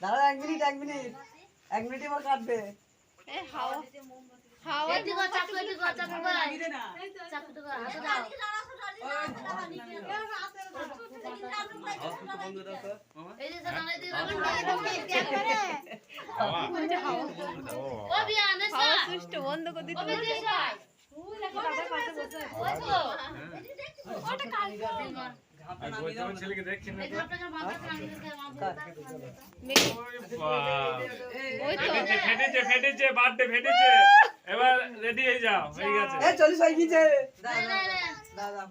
দাদা 1 মিনিট 1 মিনিটে আমার কাটবে এ হাওয়া হাওয়া এদিকে চাপ এদিকে চাপ ভাই চাপ তো হাতে দাও এই যে জানা এই যে ও বিয়ান এসা হাওয়া সুষ্ট বন্ধ করে দিতে ও বিয়ান তুই লাগা দাদা পাশে বসে ওই তো ওটা কাল ওই ছেলেকে দেখছেন না এই ধাপটা মাথা নামিয়ে দিতে ওই তো ফেটেছে বার্থডে ফেটেছে এবার রেডি হয়ে যাও হয়ে গেছে এ 40 হয়ে গেছে দাদা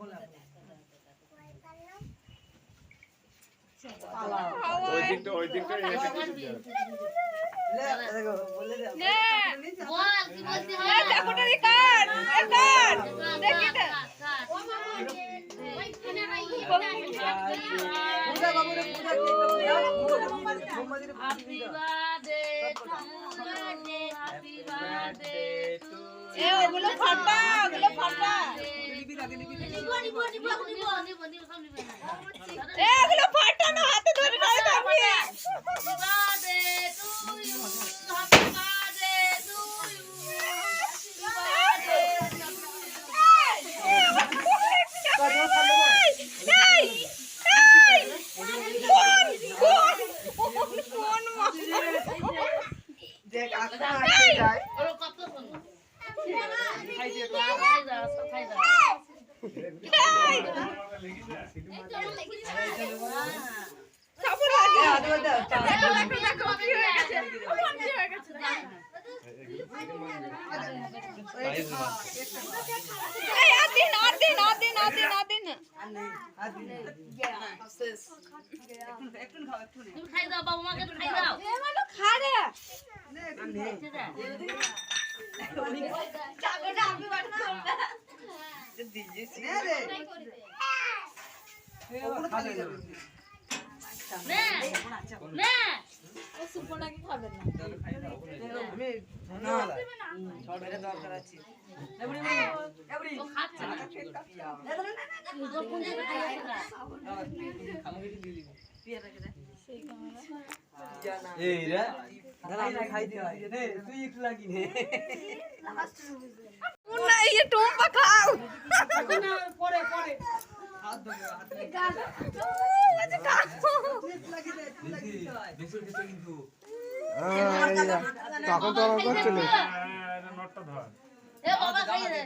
ওই দিকটা লে দেখো বলে দে নে বল কি বলতে এ হয় দেখোটা কাট এ কাট দেখি দে ওইখানে রাই পূজা বাবুরে পূজা হ্যাপি বার্থডে হ্যাপি বার্থডে এ ওগুলো ফাটা এ ওগুলো ফাটা না হাতে ধরে নাই আমি দেখ আস্তে আস্তে যায় সাপোর্ট লাগে এ আদর দাও দেখো কি হয়ে গেছে এই আদিন তুমি খাই দাও বাবা মাকে খাই দাও এগুলো খা রে দরকার আছে এই রে দাদা খাই দে নে তুই একটু লাগি নে না এই টুম্পা খাও পরে হাত ধরে লাগি দে দেখো কিন্তু তখন তো আমার করছিল নটটা ধর এ বাবা খাই দে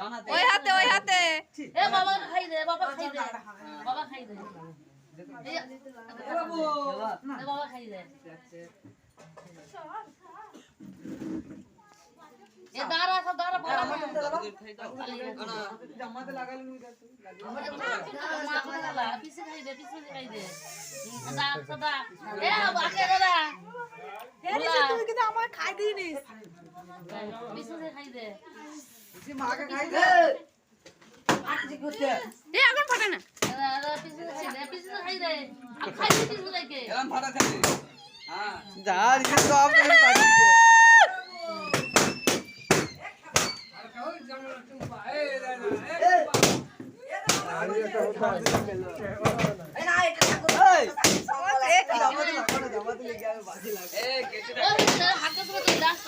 ডানাতে ওই হাতে এ বাবা খাই দে বাবা খাই দে বাবা খাই দে এ বাবু এ বাবা খাই দে এ দাঁড়া সব দাঁড়া বাবা জামাতে লাগালে নি পিছে খাই দে দাদা সদা এ বাকে দাদা তুই কিন্তু আমার খাই দিনিস পিছে খাই দে সে মাকে খাই দে আজকে করতে এ আগুন ফাটা না দাদা পিছে খাই দে আর খাই দে পিছে লাগে এরকম ফাটা খাই দে হ্যাঁ যা দিকে তো আপনি পাঠিয়ে দে হাতে ধরে দাস